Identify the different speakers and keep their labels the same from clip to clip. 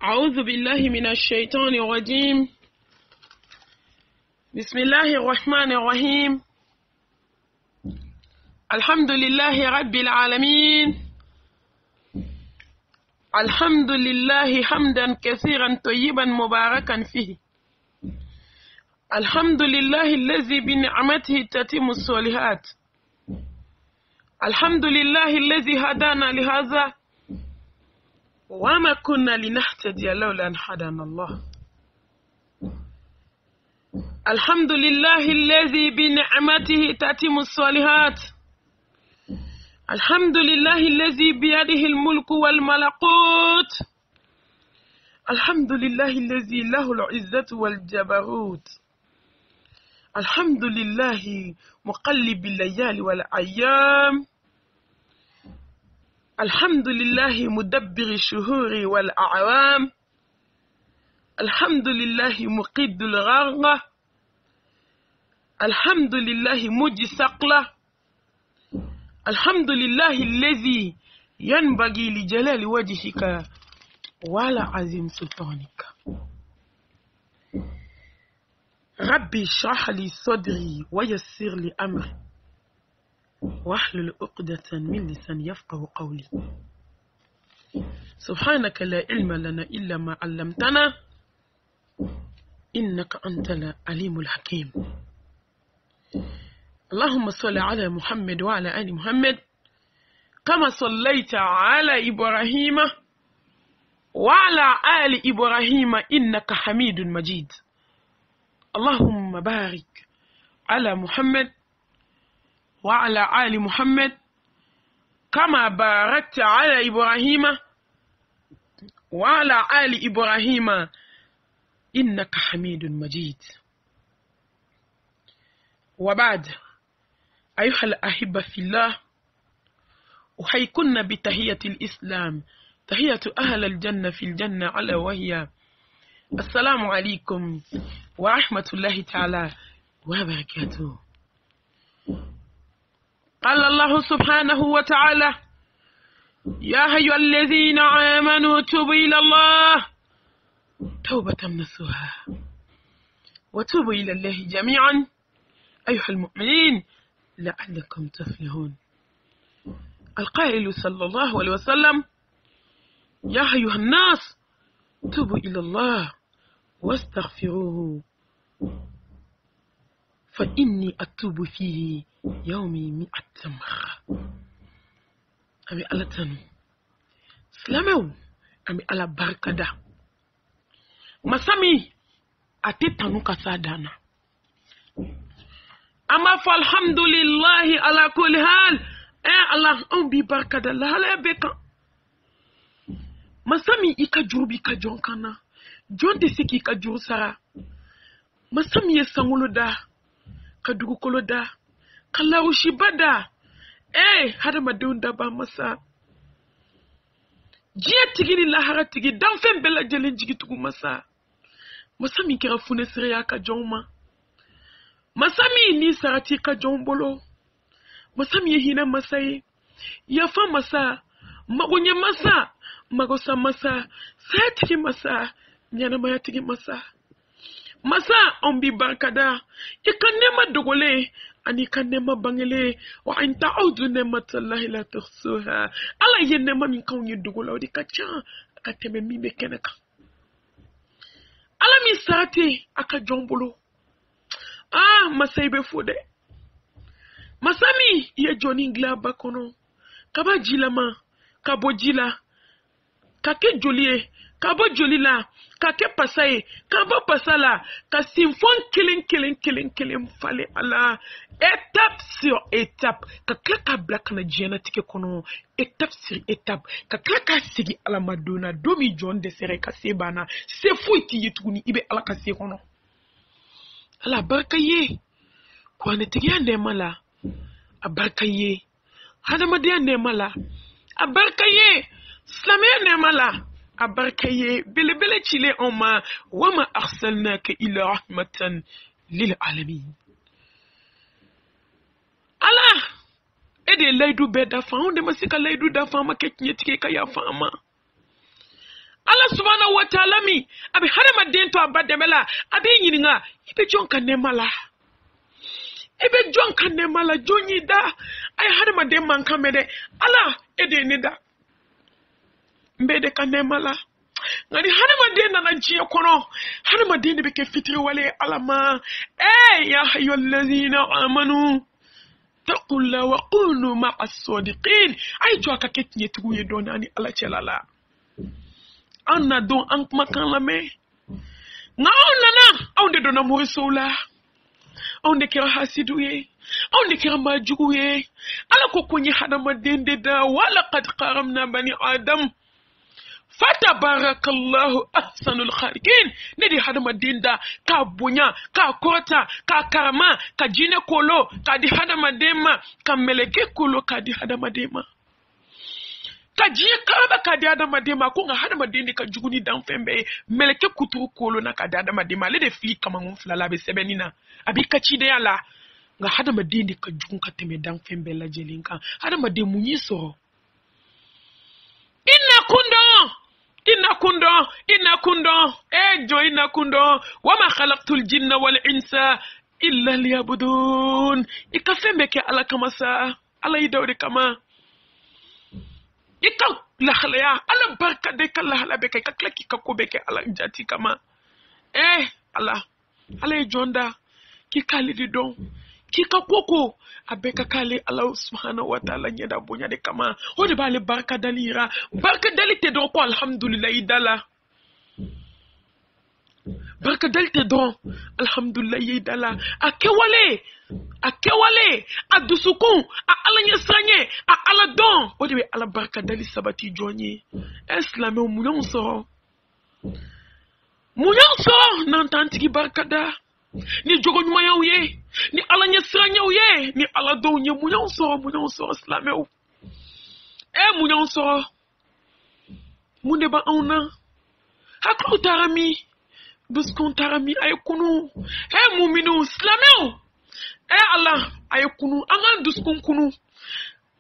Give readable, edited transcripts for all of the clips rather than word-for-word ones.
Speaker 1: أعوذ بالله من الشيطان الرجيم. بسم الله الرحمن الرحيم. الحمد لله رب العالمين. الحمد لله حمدا كثيرا طيبا مباركا فيه. الحمد لله الذي بنعمته تتم الصالحات. الحمد لله الذي هدانا لهذا وما كنا لنهتدي لولا أن هدانا الله. الحمد لله الذي بنعمته تتم الصالحات. الحمد لله الذي بيده الملك والملكوت. الحمد لله الذي له العزة والجبروت. الحمد لله مقلب الليالي والأيام. الحمد لله مدبر الشهور والأعوام. الحمد لله مقيد الغرة. الحمد لله مجي سقلة. الحمد لله الذي ينبغي لجلال وجهك ولا عظيم سلطانك. ربي اشرح لي صدري ويسر لي أمري واحلل عقدة من لساني يفقه قولي. سبحانك لا علم لنا إلا ما علمتنا إنك أنت العليم الحكيم. اللهم صل على محمد وعلى آل محمد كما صليت على إبراهيم وعلى آل إبراهيم إنك حميد مجيد. اللهم بارك على محمد وعلى آل محمد كما باركت على إبراهيم وعلى آل إبراهيم إنك حميد مجيد. وبعد، أيها الأحبة في الله، أحييكن بتحية الإسلام، تحية أهل الجنة في الجنة، على وهي السلام عليكم ورحمة الله تعالى وبركاته. قال الله سبحانه وتعالى: يا أيها الذين آمنوا توبوا إلى الله توبة نصوحا وتوبوا إلى الله جميعا أيها المؤمنين لعلكم تفلحون. القائل صلى الله عليه وسلم: يا أيها الناس توبوا إلى الله واستغفروه فإني أتوب فيه يومي 100 مرة. أمي الله تنو سلامو أمي الله بركة دا مسامي أتتنو كسادانا. أما فالحمد لله على كل حال. الله أمبي بركة دا لا بكا masami ika jurubi ka jon kana jon te siki ka juru sara masami ye sangulo da ka dugukolo da ka lawushi bada hada madun da ba masa jiya tigini lahara tigi dan fen bela jelen jigi tugu masa masami kira fune sire ya ka jonma masami ni sarati ka jonbolo masami ye hina masaye ya fa masa magunye masa magosa masa satiki masa nyana maya tigi masa masa ombi barkada ikanema dogole ani kanema bangele wa anta audu nematallahi la tuhsuha. Ala yenema min kawnyi dogola odi kacha akateme mi bekeneka ala mi sati aka jombolo masaibe fude masami ye joni ngla bakono kaba jilama kabo jila kake jolie kabo jolila kake pasaye kabo pasala ka simfon killing fale ala étape sur étape ka klaka black na jena tike kono étape sur étape ka klaka sigi ala madona domi jon de sere ka sebana se fuiti yituni ibe ala ka se kono ala barkaye ko ne tigi ande mala abarkaye hada madiya ne mala abarkaye Slamé nemala abarkaye bele chile oma wama arsalnaka illa rahmatan lil alamin. Ala ede laidu beda fa onde masika laidu da fa ma ketinye tike ka ya fa ma Allah subhanahu wa ta'ala mi abi harama den to abademela abi yininga ibe jonka nemala ebe jonka nemala jonyi da ay harama den man kamede ala ede ne da mbede kanemala ngani harama den na jiye kono harama den be ke fitri wale alama ya ayyuhallazina amanu taqulla wa qulu ma'as sadiqin ay joka ketnye tuye donani ala chelala anna don an makan lame nga nana on de dona morisola on de kira hasidu ye on de kira majugu ye ala ko kunyi hadama dende da wala qad qaramna bani adam fatabarakallahu ahsanul khaliqin nedi hadama denda ka bunya ka kota ka karama ka jine kolo ka di hadama dema ka meleke kolo ka di hadama dema ka jiye karaba ka di adama dema ko nga hadama dende ka juguni dan fembe meleke kuturu kolo na ka di adama dema le de fili kama ngun flala be sebenina abi ka ci de yala nga hadama dende ka jugun ka teme dan fembe la jelinka hadama de munyi so inna kundo jo inna kundo wama khalaqtul jinna wal insa illa liyabudun ikafembe ke ala kama sa ala idawde kama ika lahlaya ala barka de kala hala be kay kaklaki kakobe ke ala jati kama ala jonda ki kalidi don ki kakoko abeka kale Allah subhanahu wa ta'ala nyada bonya de kama hode bale barka dalira barka dalite don ko alhamdulillah idala barka dalite don alhamdulillah idala akewale adusukun a alanya sanye a ala don hode be ala barka dali sabati jonye islamo munyon so nan tantiki barka da ni jogo nyuma yawe ni ala nya sanya uye ni ala do nya munyon so islameu munyon so munde ba auna haklu tarami buskun tarami ay kunu mu'minu islameu Allah ay kunu angan duskun kunu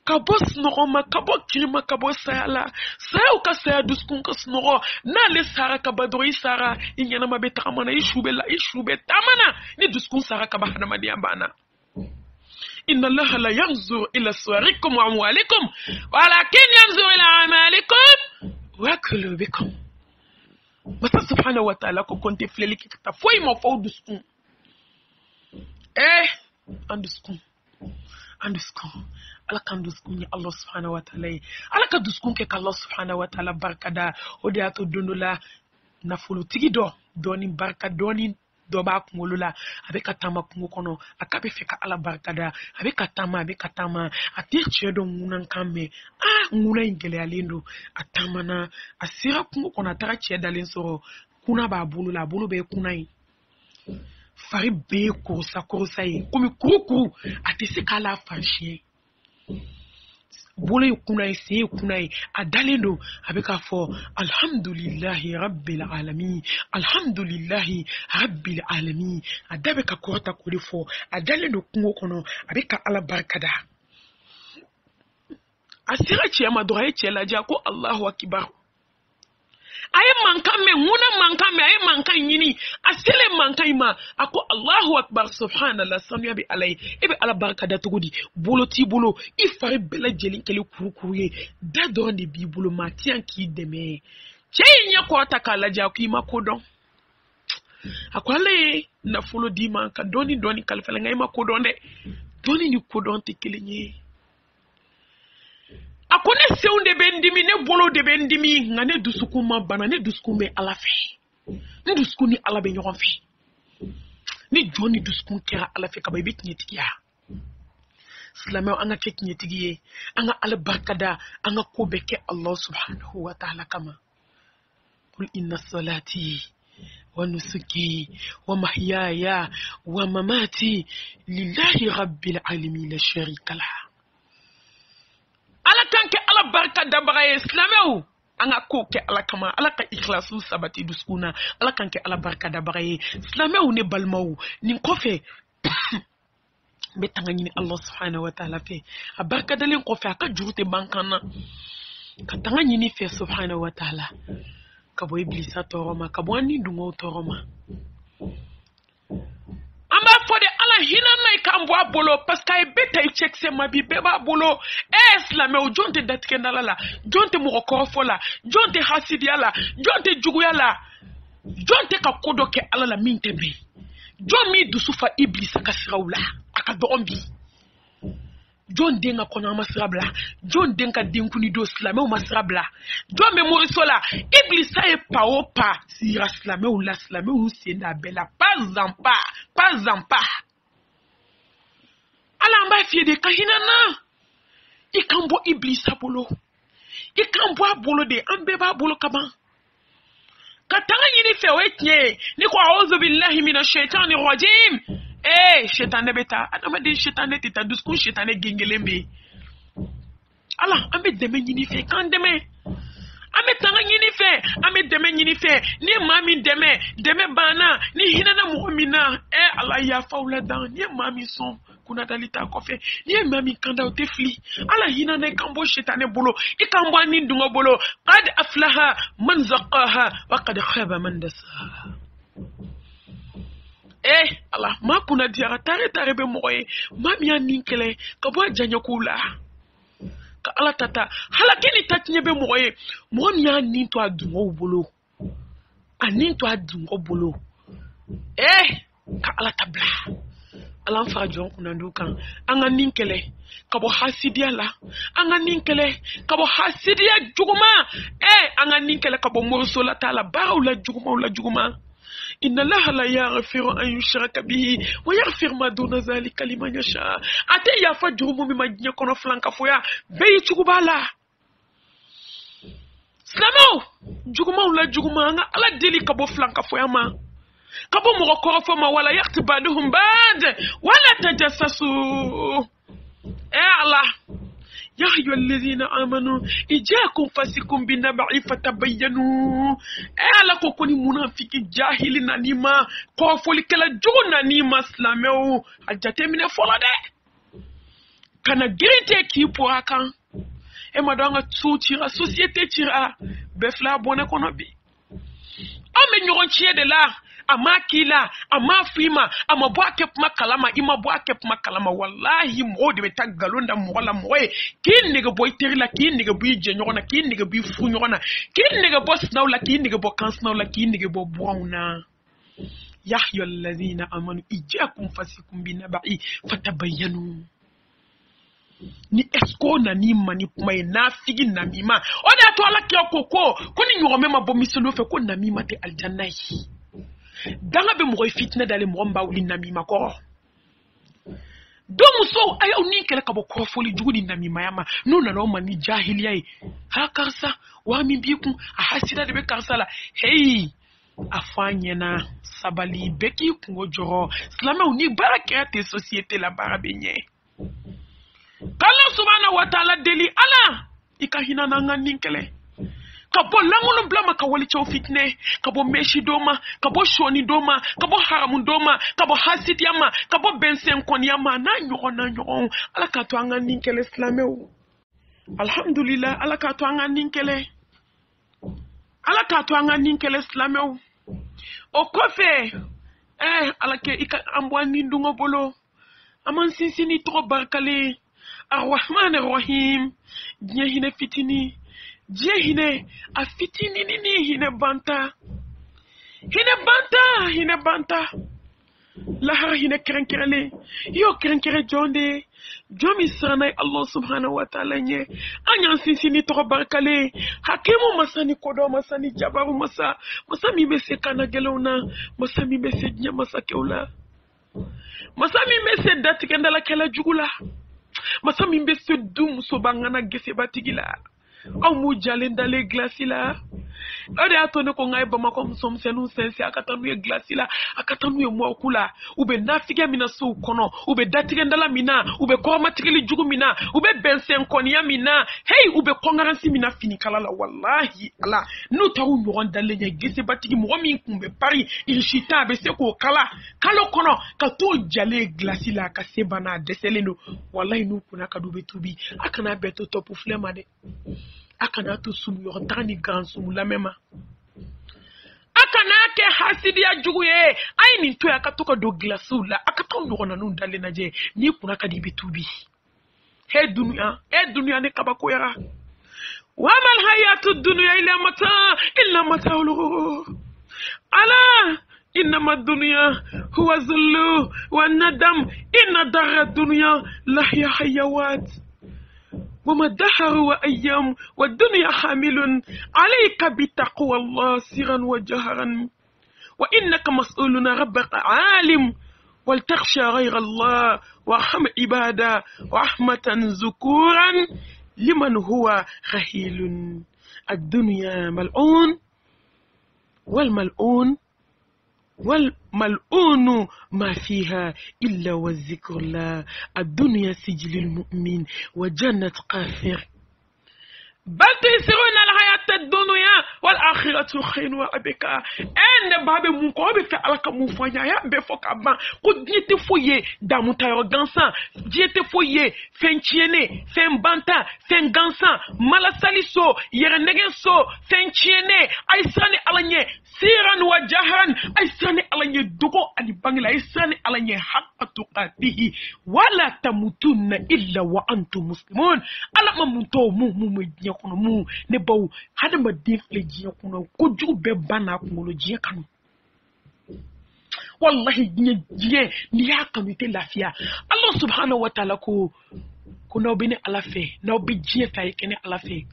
Speaker 1: kabos nogoma kabo kirima kabo sayala sayo ka saya duskun ka snoro na le sara ka badori sara inyana mabeta kamana ishube tamana ni duskun sara ka bahana madiambana inna allaha la yanzur ila suwarikum wa amwalikum walakin yanzur ila amalikum wa qulubikum masa subhanahu wa ta'ala ko konte fleli ki ta foi mo fo duskun anduskun alakan duskun ya Allah subhanahu wa ta'ala alaka duskun ke Allah subhanahu wa ta'ala barkada odi ato dondola na fulu tigido doni barka doni do ba kungolula abeka tama kungo kono akabe feka ala barkada abeka tama atirche do ngunan kame nguna ingele alindo atamana asira kungo kono atara che dalin soro kuna ba bulu be kunai fari be kurusa yi komi kuru atese kala fanchie bole kunai se kunai adalendo abeka fo alhamdulillahi rabbil alamin adabe ka kota ko defo adalendo kungo kono abeka ala barkada asira chema doye chela ja ko Allahu akbar aye mankame nguna mankame aye mankan yini asele mankaima ako Allahu akbar subhanallah sanu bi alay ebe ala barkada tugudi bolo ti bolo ifare bela jelin kele kurukuye da don de bi bolo matian ki deme chenya ko takala ja ku makodon akwale na folo di manka doni kalfala ngai makodon de doni ni kodon te kelenye akone seunde bendimi ne bolo de bendimi ngane dusukuma bana ne duskume alafe ndusukuni alabe nyogon fe ni joni duskun kera alafe ka baby tinetiya islamau anga ketinetiye anga albarkada anga kobeke Allah subhanahu wa ta'ala kama qul inna salati wa nusuki wa mahyaya wa mamati lillahi rabbil alamin la sharika lahu ala kanke ala barka dabara islameu anga ko ke ala kama ala ka ikhlasu sabati duskuna ala kanke ala barka dabara islameu ne balmau nin kofe betanga ni Allah subhanahu wa ta'ala fe abarka dalin kofe aka jurute bankana ka tanga ni fe subhanahu wa ta'ala kabo iblisa toroma kabo ani dungo toroma amba fode ala hinana ikambwa bolo parce que beta ichekse mabi beba bolo islam o jonte datkenda la jonte mo korofo la jonte hasidia la jonte juguya la jonte ka kodoke ala la mintembe jomi dusufa iblisa kasrawla aka dombi John denga kona masrabla John denga denkuni do slame o masrabla John me morisola iblisa e paopa si raslame ou la slame ou senda bela pas zampa ala mba fie de kahinana ikambo iblisa bolo ikambo bolo de ambeba bolo kaban katanga yini fe wetnye ni ko auzu billahi minash shaitani rajim shetane beta adama de shetane tita duskun shetane gengelembe ala ambe deme yini fe kan deme ame tanga yini fe ame deme yini fe ni mami deme bana ni hinana mu'mina ala ya faula dan ni mami son kuna dalita kofe ni mami kanda o tefli ala hinana kambo shetane bolo ikambo ani dungo bolo qad aflaha man zaqaha wa qad khaba man dasaha ala ma kuna diara tare be moye mami ya ninkele ka bo janya kula ka ala tata halakini tatnye be moye moni ya ninto adungo bolo aninto adungo bolo ka ala tabla ala fa jon kuna ndukan anga ninkele ka bo hasidia la anga ninkele ka bo hasidia juguma anga ninkele ka bo morsola tala barawla juguma إن الله لا يغفر أن يشرك به ويغفر ما دون ذلك لمن يشاء أتى يا فجر مما يكون فلانك فويا بيت كوبالا سلامو جوما ولا جوما على ديلي كابو فلانك فويا ما كابو مركور فما ولا يغتب بعضهم بعض ولا تجسسوا الله يا أيها الذين آمنوا إجاكم فاسقون بنبأ فتبينوا على كوني منافق جاهل نانيما كوفولي كلا جو نانيما سلامو أجاتي من فولادة كان جريتي كي بوراكا إما دوانا تسوتيرا سوسيتي تيرا بفلا بونا كونوبي أمي نيرون تيه de la ama kila ama fima ama boake makalama ima boake makalama wallahi mo de beta galonda mo wala moye kin nega boy terila kin nega boy jenyona kin nega boy funyona kin nega boss nawla kin nega bo kans nawla kin nega bo browna yahya alladhina amanu ijakum fasikum binabai fatabayyanu ni esko na ni mani kuma na figi na mima oda to ala kyo koko koni nyoro mema bo misolo fe ko na mima te aljanna yi danga be mo fitna dale mo mba wuli na mima ko do muso ayo ni kele ka bo ko foli jugudi na mima yama nuna no mani jahiliya ha karsa wa mi biku a hasida de be karsala hey afanye na sabali beki kungo joro slama uni baraka te société la barabenye kala subhanahu wa ta'ala deli ala ikahina nanga ninkele kabo langolo blama ka wali chow fitne kabo meshi doma kabo shoni doma kabo haramun doma kabo hasit yama kabo bensen kon yama na nyon ala ka to anga ninkele islameu alhamdulillah ala ka to anga ninkele islameu o kofe ala ke ika ambwani ndungo bolo aman sinsini to barkale Ar-Rahman Ar-Rahim hine fitini hine a fitini nini hine banta lahar hine kerenkerele yo kerenkere jonde jomi sanay Allah subhanahu wa ta'ala nye anyan sinsini to barkale hakimu masani kodo masani jabaru masami bese kana gelona masami bese nya masakeula masami bese datikendala kala jugula masami mbese dum so bangana gese batigila au mujalenda le glasila ade atone ko ngai bama ko msom senu sense akatanu ye glasila akatanu ye mo kula ube nafige mina so kono ube datigenda la mina ube ko matigili jugu mina ube bensen konia mina hey ube kongaransi mina fini kala la wallahi ala no tawu nyoron dalle nya gese batigi mo mi kumbe pari il shita be se ko kala kono ka to jale glasila ka sebana deseleno wallahi no kuna ka dube tubi akana beto topu flema de akana to sumu yo tani gan sumu la mema hasidiya jugu ye ay nin to ya ka to ka do glasu la aka to ɲɔgɔnna nun dalen lajɛ ni kunna ka di bi tubi he dunya ne kabako yara wa mal hayatud dunya illa mata'ul ghurur ala إنما الدنيا هو الذل والندم إن دار الدنيا لهي حيوات وما الدهر وأيام والدنيا حامل عليك بتقوى الله سرا وجهرا وإنك مسؤول ربك عالم ولتخشى غير الله وارحم عبادا رحمة ذكورا لمن هو رحيل الدنيا ملعون والملعون ما فيها إلا والذكر الله الدنيا سجل المؤمن وجنة كافر بل تيسرون الحياة الدنيا والآخرة خير وأبقى أن باب مقابل في على كموفانيا يا بفوك أبا قد يتفوي دامو تايو غانسا يتفوي فين تشيني فين بانتا فين غانسا مالا ساليسو يرنغنسو فين تشيني أيساني ألاني سيران وجهران أيساني ألاني دوغو أدي بانغلا أيساني ألاني حق تقاته ولا تموتون إلا وأنتم مسلمون ألا ممتو مو kono mu ne baw hada ma def le jiya kono ko ju be bana ko lo jiya kanu wallahi jiya ni ya kanu te lafiya Allah subhanahu wa ta'ala ko no bini alafe no bi jiya fa yake ne alafe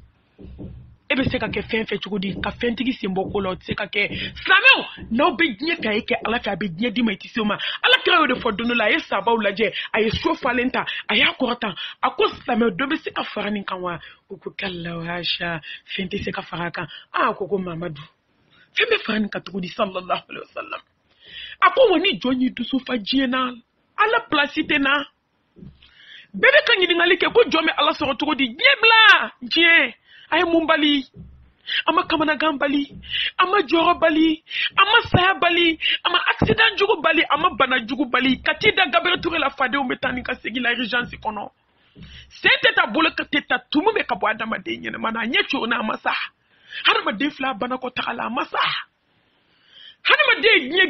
Speaker 1: ebe se ka ke fen fe chugudi ka fen tigi simbo ko lo se ka ke slameo no be jiya fa yake alafe be jiya di mai tisoma ala krayo de fodunu la yesa ba ulaje ay so falenta ay akorata akos slameo do be se ka farani kanwa uku kalla washa fenti se ka faraka ko Mamadu feme farani ka tugudi sallallahu alaihi wasallam ako woni joni du so fa jiena ala placité na bebe kan yidi ngalike ko jome ala so tugudi jebla jie ay mumbali ama kamana gambali ama joro bali ama saya bali ama accident jugu bali ama bana jugu bali katida gabre touré la fade o metani ka segi la urgence kono c'était ta bolo ka teta tumu be ka bo adama de nyene mana nyecho na masa har ma de fla bana ko takala masa hanima de nye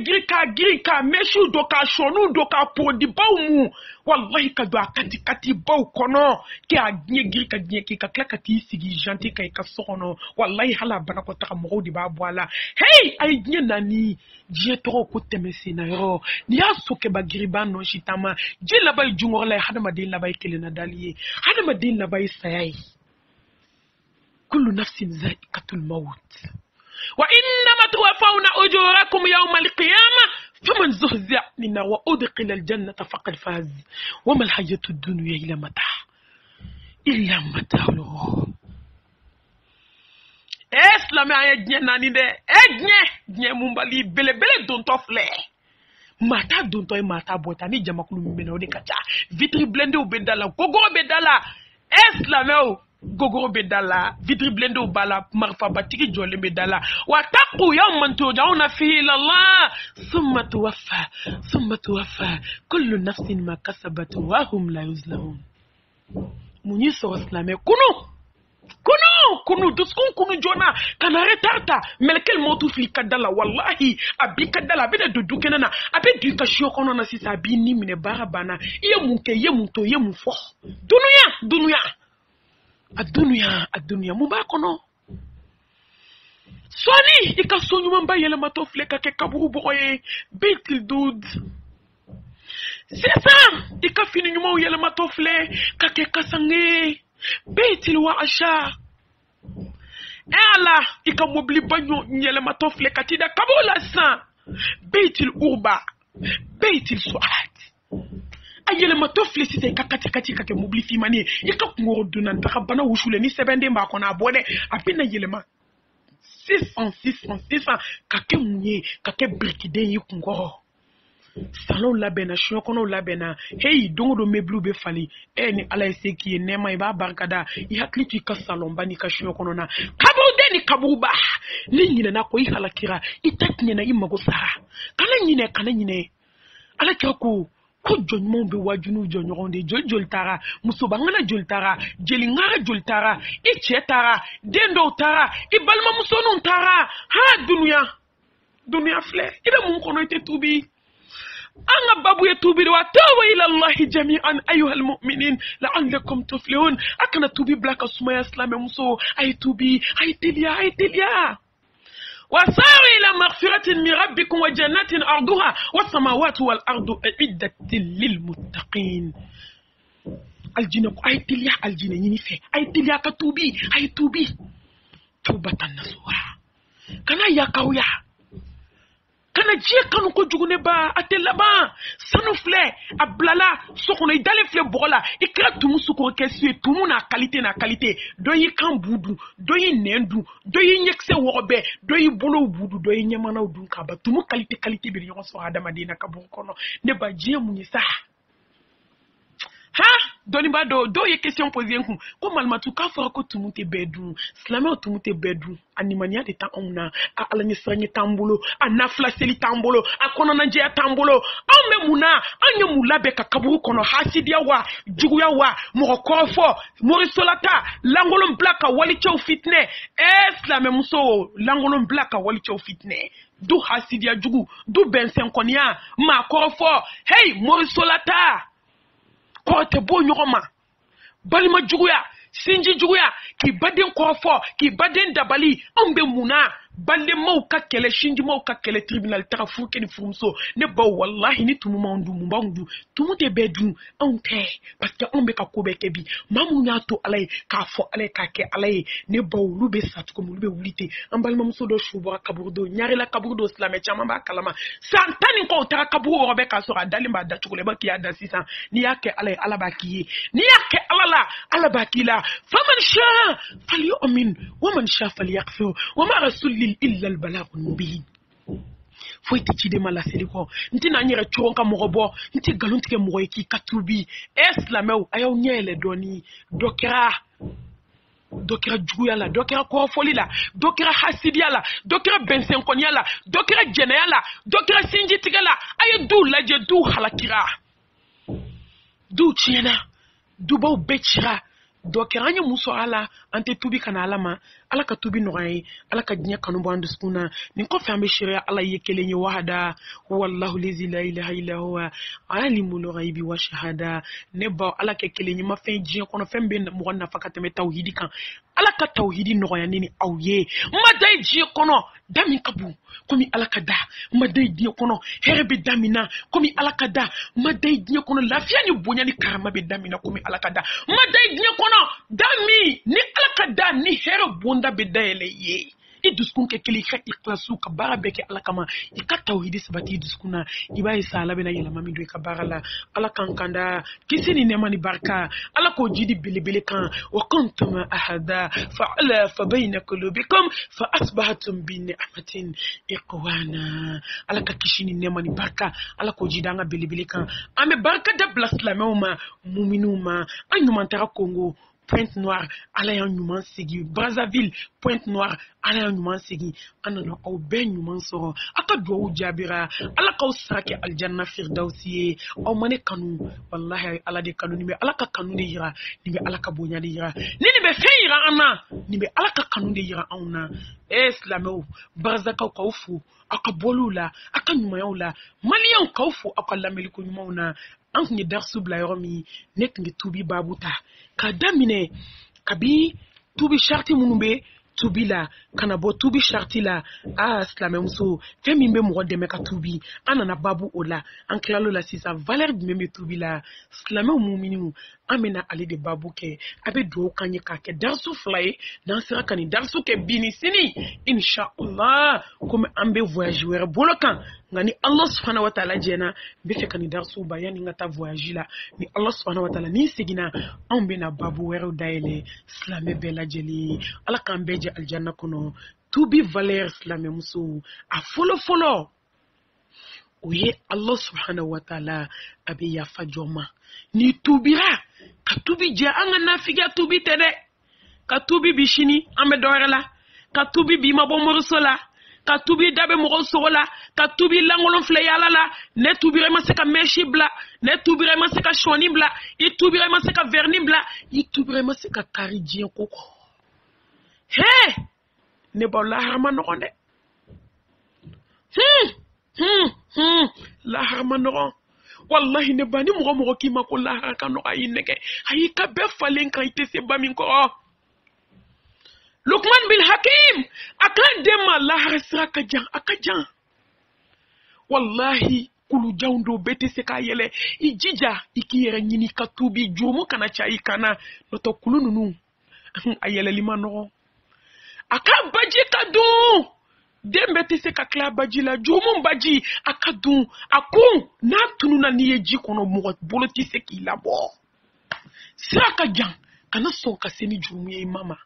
Speaker 1: girika meshu doka shonu doka podi bawmu wallahi ka do akati baw kono ke a nye girika nye ki ka klakati sigi janti kay ka sokono wallahi hala bana ko taka mo di ba boala hey ay nye nani je toro ko temesi na yo ni asoke ba giriba no shitama je la bay jungor lay hanima de la bay kelena daliye hanima de la bay sayay kullu nafsin za'iqatul maut وإنما توفون أجوركم يوم القيامة فمن زهزع عن النار وأدخل الجنة فقد فاز وما الحياة الدنيا إلا متاع الغرور اسلام يا جنة ناني ده جنة مبالي بله دون tofle mata don toy mata bota ni jamakulu mbena de kacha vitri blende obedala gogoro bedala eslameo gogoro bedala vitri blende obala marfa batiki jole bedala wataqu yawman turja'una fihi ila Allah thumma tuwaffa kullu nafsin ma kasabat wa hum la yuzlamun munyiso waslame kunu duskun kunu jona kana retarta melkel motu fli kadala wallahi abi kadala be de dudu kenana abi du ka shokono na sisa bi ni mine barabana ye mun fo dunuya adunuya mu ba kono soni ika sonyu mamba yele mato fle ka ke kaburu boye betil dud c'est ça ika fini nyuma yele mato fle ka ke kasange betil wa asha ala ika mobli banyo nyele mato fle katida kabula san betil urba betil suat ayele matofle site kakati kake mobli fimani ika ngoro dunan ta bana wushule ni sebende mba kona abone apina yele ma 600 kake munye kake brikide yikungoro salon labena shokono labena hey dongo meblu be fali ni ala eseki nema iba barkada ihakli tu ka salon bani ka shokono na kabude ni kabuba ni nyine na ko ihalakira itakne na imago saha kana nyine ala kirako ko jonmo be wajunu jonyoronde joltara musoba ngana joltara jelingara joltara ichetara dendo tara ibalma musonu tara ha dunya dunia filɛ i bɛ mun kɔnɔ i tɛ tuubi an ka babu ye tuubi de wa tawba ila allahi jami'an ayyuha almu'minin la'allakum tuflihun a kana tuubi bila ka sumaya silamɛmuso a ye tuubi a ye teliya وساروا إلى مغفرة من ربكم وجنات أرضها والسماوات والأرض أعدت للمتقين الجنة أي تليا الجنة ينفع أي تليا كتوبي أي توبي توبة النصوح كنا يا كويا كنا جي كانوا كجوجني با أتلبا سنوفلي أبلالا سكون يدالي فلي بولا إكرا تومو سكون كسي تومو na qualité doyi kan budu doyi nendu doyi nyekse wobe doyi bolo budu doyi nyamana udun kaba tumu qualité bi ñoo so adama dina kabu kono ne ba jie mu ni sa ha doni ba do ye question posée nku ko malmatu ka fora ko tumu te bedu slamé tumu te bedu animania de ta onna a ala ni sranyi tambolo a nafla seli tambolo a kono na je tambolo on me muna anya mula be ka kaburu kono hasidia wa juguya wa mo korofo morisolata langolon blaka wali chow fitne slamé muso langolon blaka wali chow fitne du hasidia jugu du bensen konia ma korofo hey morisolata ko te bo nyoma balima juguya sinji juguya ki baden korofo ki baden dabali ambe muna balle mauka kele shinji mauka kele tribunal tara fuke ni fumso ne ba wallahi ni tumu mandu mbandu tumu te bedu onte parce que on be ka ko be kebi mamu nyato alay ka fo alay ka ke alay ne ba lube satu ko lube wulite ambal mamso do shubo kaburdo nyari la kaburdo islamé chama ba kalama santani ko tara kaburo be ka sora dalimba da chukule ba ki ada sisan ni yake alay alaba ki ni yake alaba ki la faman sha falyu'min wa man sha falyakfur wa ma rasul إلا البلاغ المبين foyte ci de mala seli ko nti na nyere churonka mogobo nti galunti ke mogo ki katubi eslameu ayaw nyele doni dokera juguya la dokera korofoli la dokera hasidiya la dokera bensen konya la dokera jeneya la dokera sinji tiga la ay du laje du halakira du tiena du baw bechira dokera nya muso ala ante tubi kana alama ala ka tubi noy ala ka dinya kanu bandu skuna ni ko fambe sharia ala yekele ni wahada wallahu la ilaha illa huwa alimul ghaibi wa shahada ne ba ala ke kele ni ma fen dinya kono fembe mo na fakate me tawhidi kan ala ka tawhidi noya nini awye ma dai dinya kono dami kabu komi ala ka da ma dai dinya kono herbe damina komi ala ka da ma dai dinya kono lafiya ni bonya ni karama be damina komi ala ka da ma dai dinya kono dami ni ala ka da ni herbe da bedele ye iduskun ke kili ka ikhlasu ka bara beke ala kama ika tauhidi sabati iduskuna ibai sala bena yela mami do ka bara la ala kankanda kisini nema ni barka ala ko jidi bilibili kan wa kuntum ahada fa ala fa bayna qulubikum fa asbahatum bi ni'matin iqwana ala ka kishini nema ni barka ala ko jidanga bilibili kan ame barka da blaslamuma muminuma anyumantara Congo Pointe Noire, ala nyuman segi Brazzaville, Pointe Noire, ala nyuman segi anana au ben nyuman soro aka do jabira ala ka usake aljanna firdausi au mane kanu wallahi ala de kanu nibe ala ka kanu de yira nibe ala ka bonya de yira ni be feira ana nibe ala ka kanu de yira auna islamo barzaka ka ufu aka bolula aka nyumayula maliyan ka ufu aka lameliku nyumauna an kunye darsu bla yoromi nek ngi tubi babuta kadamine kabi tubi sharti munube tubi la kana bo tubi sharti la islamé muso femi mbe mo deme ka tubi anana babu ola an klalo la sisa valeur de mbe tubi la islamé mu'minu amena ali de babu ke abe do kanye ka ke darsu fly dan sira kani darsu ke bini sini inshallah comme ambe voyageur bolokan ngani Allah subhanahu wa ta'ala jena be fe kani darsu bayani ngata voyage la ni Allah subhanahu wa ta'ala ni sigina ambe na babu wero daile islamé bela jeli ala kan beje aljanna kono tubi valeur islamé muso a folo oye Allah subhanahu wa ta'ala abi ya fajoma ni tubira ka tubi je anga nafiga tubi tede ka tubi bishini ambe dorela ka tubi bima bomorsola ka tubi dabe mo sola ka tubi langolon fle yala la ne tubi rema se ka meshi bla ne tubi rema se ka shoni bla i tubi rema se ka verni bla i tubi rema se ka karidien koko he ne bolla harma no konde lahara manogo wallahi ne bani mogo ki mako lahara kano ayi neke ayi ka be falen kan ite se bamin ko Luqman bin Hakim akan dema lahara siraka jan akajan wallahi kulu jawndo bete se ka yele ijija ikiyere nyini ka tubi jomo kana chai kana noto kulu nunu ayele limano aka baji kadu dembe te se ka kla baji la jomo baji akadu akun na tunu na niyeji kono mo boloti se ki labo saka jan kana so ka seni jomo ye mama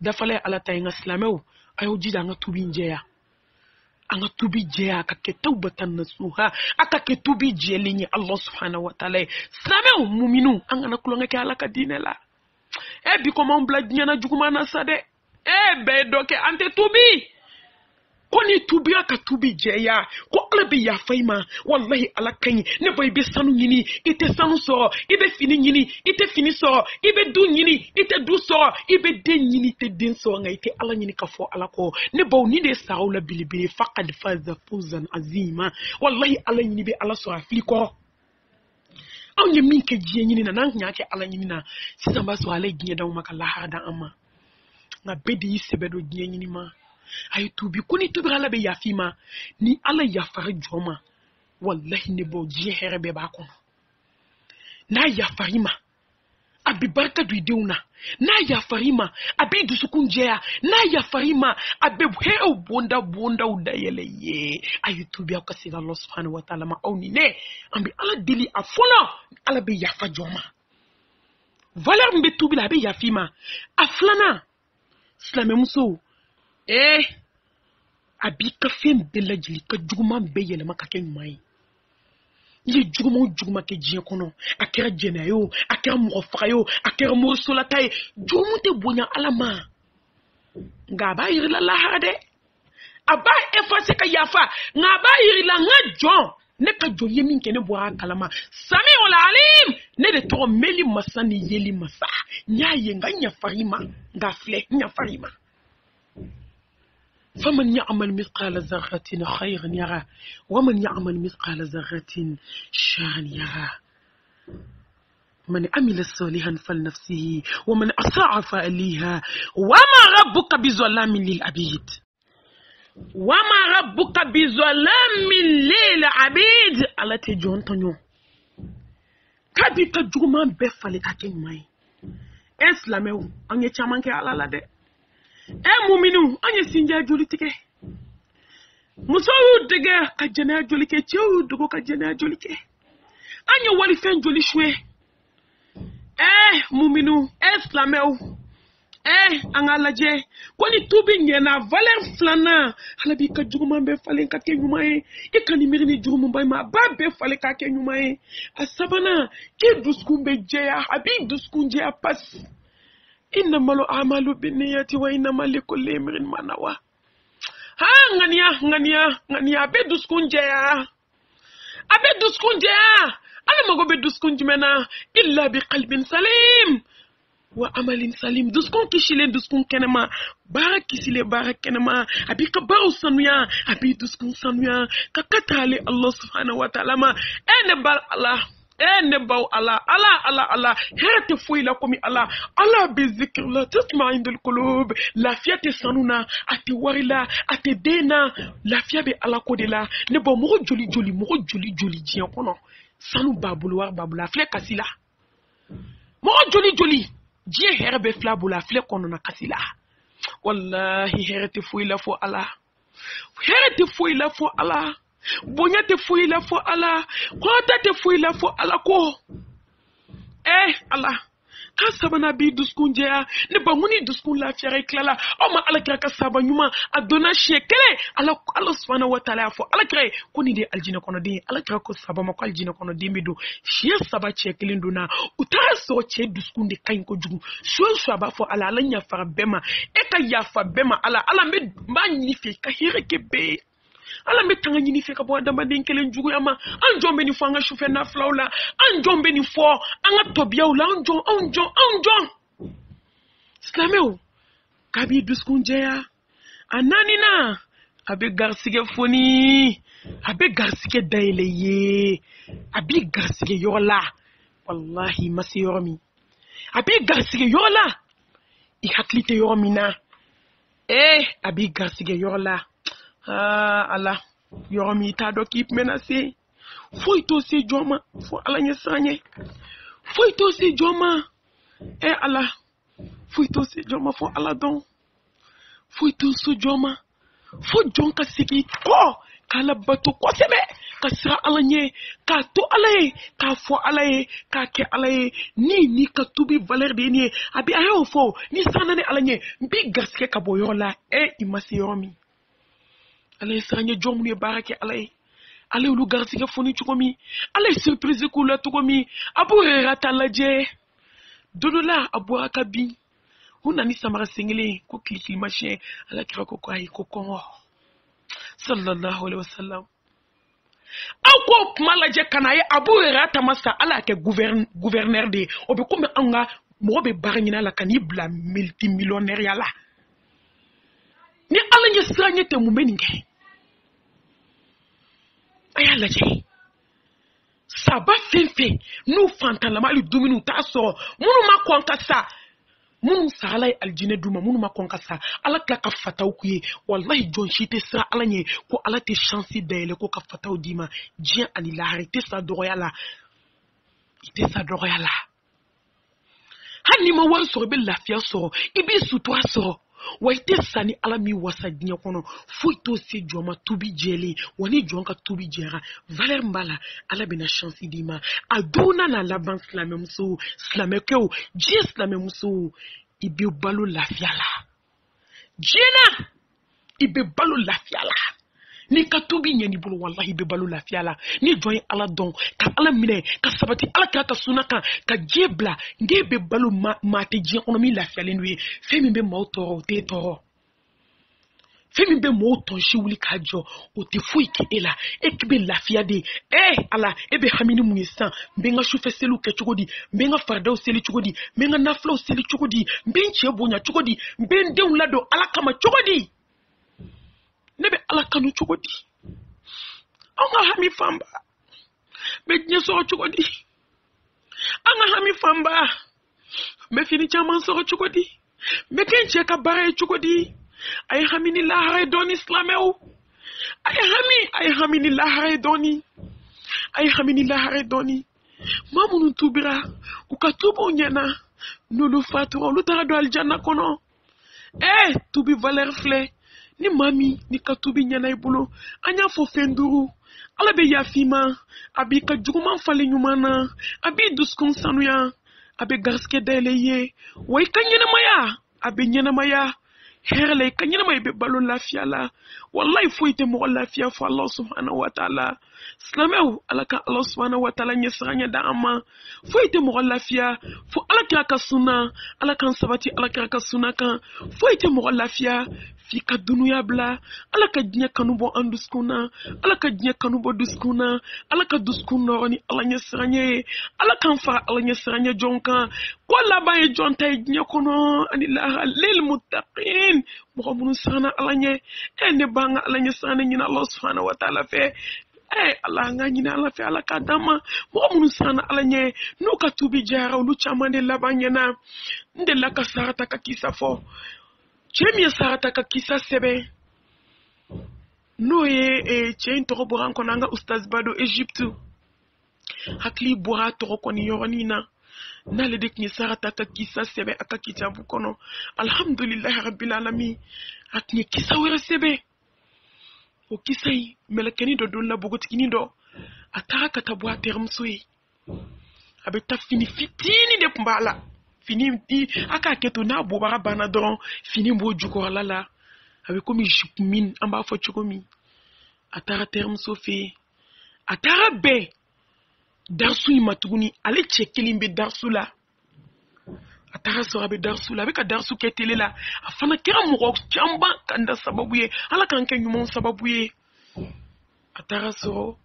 Speaker 1: dafale ala tay nga slamew ayo jida nga tubi njeya anga tubi jeya ka ke tawbatan nasuha aka ke tubi jelinyi Allah subhanahu wa ta'ala slamew mu'minu anga na kulonga ke ala ka dinela bi ko mon blad nyana juguma na sade be doke ante tubi koni tubi aka tubi jeya ko ala be ya faima wallahi ala kanyi ne boy be sanu nyini ite sanu so ibe fini nyini ite fini so ibe du nyini ite du so ibe den nyini te den so nga ite ala nyini ka fo ala ko ne bo ni de saula bilibili faqad faza fawzan azima wallahi ala nyini be ala so afli ko aw nye min ke jiye nyini na nan nya ke ala nyini na sisamba so ala giye daw maka lahar dan amma nga bedi sebedo giye nyini ma ay tubi kuni tubi ala be yafima ni ala yafari joma wallahi ne bo jiye herebe ba kono na yafarima abi barka du deuna na yafarima abi dusukunjeya na yafarima abi heo bonda udayele ye ay tubi akasi Allah subhanahu wa ta'ala ma awni ne ambi ala dili afona ala be yafa joma valeur mbe tubi la be yafima aflana slame muso abi ka fen de la jili ka juguma be yele maka ken mai ye juguma ke jiye kono akera jenayo akera mo fayo akera mo solatay jumu te bonya alama ngaba yiri la lahade aba efase ka yafa ngaba yiri la ngajon ne ka joye min kene bo kalama sami wala alim ne de to meli masani yeli masa nyaye nganya farima ngafle nya farima فمن يعمل مثقال ذرة خيرا يرى ومن يعمل مثقال ذرة شرا يرى من عمل صالحا فلنفسه ومن أساء فعليها وما ربك بظلام للعبيد وما ربك بظلام للعبيد على تجون تنيو كبي كجومان بفالي كاكين ماي اسلامو اني تشامان كي على لا دي muminu anya sinja jolitike muso dege ka jana jolike chew dugo ka jana jolike anya wali fen joli shwe muminu islameu angalaje koni tubi ngena valeur flana halabi ka juguma be falen ka kenyumae ikani mirini jugumu bay ma ba be fale ka kenyumae asabana ke duskumbe jeya habib duskunje apas إنما الأعمال بالنيات وإنما لكل امرئ ما نوى غنيا بدوسكون جيا أنا ما قو بدوسكون جمنا إلا بقلب سليم وعمل سليم دوسكون كيشيلين دوسكون كنما بارك كيشيلي بارك كنما أبي كبارو سنويا أبي دوسكون سنويا ككتالي الله سبحانه وتعالى ما أنا بال الله نباو الله هرت فوي لكم الله بذكر الله تسمع عند القلوب لا فيات سنونا أتي ورلا أتي دينا لا فيا بي الله كودلا نباو مو جولي جيان كونو سانو بابولوار بابولا فلي كاسيلا مو جولي جي هرب فلابولا فلي كونو نا كاسيلا والله هرت فوي لا فو الله bonya te foyi la fo ala kota te foyi la fo ala ko ala ka sabana bi duskun jeya ne ba muni duskun la fiare klala o ma ala kra ka saba nyuma adona shekele ala subhanahu wa ta'ala fo ala kra ko ni de aljina kono de ala kra ko saba ma ko aljina kono de mbido shiya saba shekele nduna utara so che duskun de kain ko jugu so ba fo ala nya fara bema ka ya fa bema ala me ba ni fi ka hire ke be ala me tanga nyini fe ka bo dama denkelen jugu ama an jombe ni fo anga chauffeur na flawla an jombe ni fo anga tobiawla an jon islameu kabi duskunjeya anani na Abe garsige foni. Abe garsige daile ye. Abi garsige yola. Wallahi masi yoromi. Abi garsige yola. I haklite yoromina. Abi garsige yola. Allah. Yoromi ta do kip menase. Foi to se joma. Fo ala nyesanye. Foi to se joma. Allah. Foi to se joma fo ala don. Foi to se joma. Fo jonka sigi ko. Kala bato ko sebe. Ka sira ala nye. Ka to ala ye. Ka fo ala ye. Ka ke ala ye. Ni ka tubi valeur de nye. Abi ayo fo. Ni sanane ala nye. Mbi gaske ka boyo la. Imasi yoromi. Ala ye sanye jomune barake ala ye. Ala ulu garsike foni chukomi. Ala surprise kula tukomi. Abu rata laje. Dodola abu akabi. Huna ni samara sengele ko klikli machin ala kira ko kai ko kongo. Sallallahu alaihi wasallam. Ako malaje kanaye abu rata masa ala ke gouverneur de obe comme anga mo be baranyina la kanibla multimillionnaire yala. Ni ala nye sanye te mumeninge. Ayala je. Saba fenfe nous fantalama li duminu ta so munu ma konka sa munu sa ala aljine duma munu ma konka sa ala kla ka fataw kuye wallahi jon shite sra ala nye ko ala te chance dele ko ka fataw dima dien ani la harite sa doroyala ite sa doroyala hani ma war so be lafiya so ibi sutura so waite sani ala mi wasa dinya kono fuito se joma tubi jeli wani jonka tubi jera valer mbala ala bina chance dima aduna na laban slamemso slamekeo je slamemso ibe balu lafiala jena ibe balu lafiala ni ka tubi nyani bulu wallahi ibe balu lafiala ni joy ala don ka ala mine ka sabati ala ka sunaka ka jebla ngebe balu mate je ono mi lafiala nwe femi be mawtoro te toro femi be mawton shi wuli ka jo o te fui ki ela ekbe lafia de ala ebe hamini munisa mbenga shufe selu ke chugodi mbenga farda seli chugodi mbenga naflo seli chugodi mbenche bonya chugodi mbende unlado ala kama chugodi nebe ala kanu chugodi anga hami famba be nye so chugodi anga hami famba be fini chaman so chugodi be kenche ka bare chugodi ay hami ni lahare doni islameu ay hami ni lahare doni ay hami ni lahare doni mamunu tubira ukatubo nyana nulu faturo lutara do aljanna kono tubi valeur fle ni mami ni katubi nyana ibulo anya fo fenduru ala be yafima abi ka juguma fale nyumana abi duskun sanuya abi garske dele ye way kanyena maya abi nyena maya herle kanyena may be balo lafiya la wallahi foite mo lafiya fa Allah subhanahu wa ta'ala slamew alaka Allah subhanahu wa ta'ala nyesanya da amma foite mo lafiya fo alaka ka sunna alaka sabati alaka ka sunna kan foite mo lafiya fi ka dunuya bla alaka dinya kanubo anduskuna alaka dinya kanubo duskuna alaka duskuna roni alanya sranye alaka fa alanya sranye jonka ko la baye jonta dinya kono anillaha lil muttaqin mo munu sana alanya ne banga alanya sana nyina Allah subhanahu wa ta'ala fe Allah nga nyina Allah fe alaka dama mo munu sana alanya no ka tubi jara lu chamande labanyana ndela ka sarata ka kisafo Chemi sarata ka kisa sebe no ye chen toro boran konanga ustaz bado Egypte hakli bora toro koni yoronina na le dek ni sarata ka kisa sebe aka kitabu kono alhamdulillah rabbil alamin akni kisa wera sebe o kisai melekeni do dolla bogotikini do ataka tabwa termsui abeta fini fitini de mbala fini di aka keto na bobara bana don fini mo jukor lala avec comme jupmin amba fo chukomi atara terme sofi atara be darsu imatuguni ale chekelimbe darsu la atara sora be darsu la avec darsu ketele la afana kera mo chamba kanda sababuye ala kanke nyumon sababuye atara soro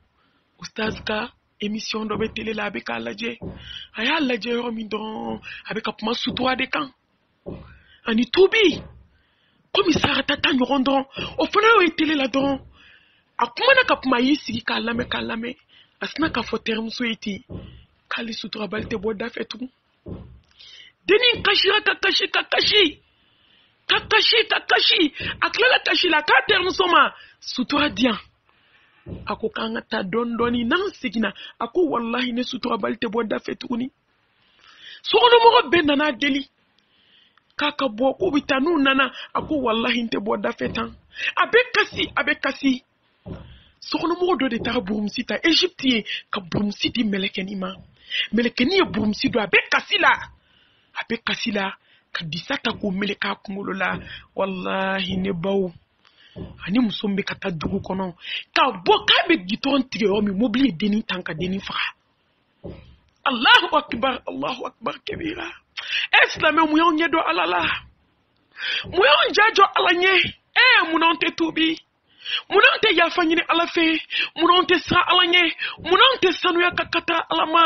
Speaker 1: ustaz ka émission do be télé la avec alaje aya alaje romi don avec apma sutoa de kan ani tubi komi sarata ta ɲɔgɔn dɔrɔn o fana y'o ye tele la dɔrɔn a kumana ka kuma a y'i sigi k'a lamɛn a sina k'a fɔ terimuso ye ten k'ale suturabali tɛ bɔ da fɛ tugun denin kasira ka kasi a tilala kasi la k'a terimuso ma sutura diyan a ko k'an ka taa dɔɔni n'an seginna a ko walahi ne suturabali tɛ bɔ da fɛ tuguni sokɔnɔmɔgɔ bɛɛ nana deli k'a ka bɔ k'u bɛ taa n'u nana a ko walahi n tɛ bɔ da fɛ tan a bɛ kasi sokɔnɔmɔgɔ dɔ de taara burumusi ta Égypte ye ka burumusi di mɛlɛkɛnin ma mɛlɛkɛnin ye burumusi don a bɛ kasi la ka disa ta k'o meleke a kunkolo la walahi ne baw ani muso min bɛ ka taa dugu kɔnɔ k'a bɔ k'a bɛ gitɔrɔn tigɛ yɔrɔ min mobili ye dennin tan ka dennin faga Allahu akbar kabira silamɛ mun y'anw ɲɛdɔn Ala la mun y'anw jajɔ Ala ɲɛ mun n'anw tɛ tuubi mun n'anw tɛ yafa ɲini Ala fɛ mun n'anw tɛ siran Ala ɲɛ mun n'anw tɛ sanuya ka taa Ala ma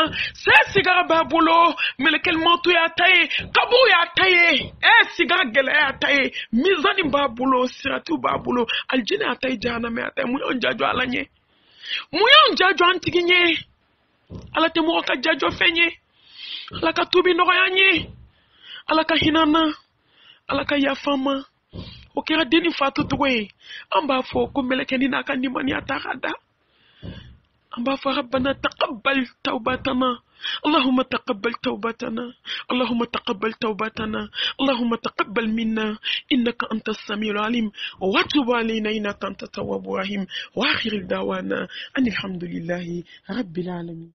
Speaker 1: sigara b'a bolo mɛlɛkɛlimautu y'a ta ye kaburu y'a ta ye sigara gɛlɛya y'a ta ye mizani b'a bolo siratu b'a bolo aljinɛ y'a ta ye jahanama y'a ta ye mun y'anw jajɔ Ala ɲɛ mun y'anw jajɔ an tigi ɲɛ Ala tɛ mɔgɔ ka jajɔ fɛn ye Ala ka tuubi nɔgɔya an ye Ala ka hinɛ an na Ala ka yafa an ma o kɛra dennin faatucogo ye an b'a fɔ ko mɛlɛkɛnin n'a ka nimaniya ta ka da an b'a fɔ rabbana taqabbal tawbatana اللهم تقبل توبتنا اللهم تقبل توبتنا اللهم تقبل منا إنك أنت السميع العليم وتب علينا إنك أنت التواب الرحيم وآخر دعوانا أن الحمد لله رب العالمين.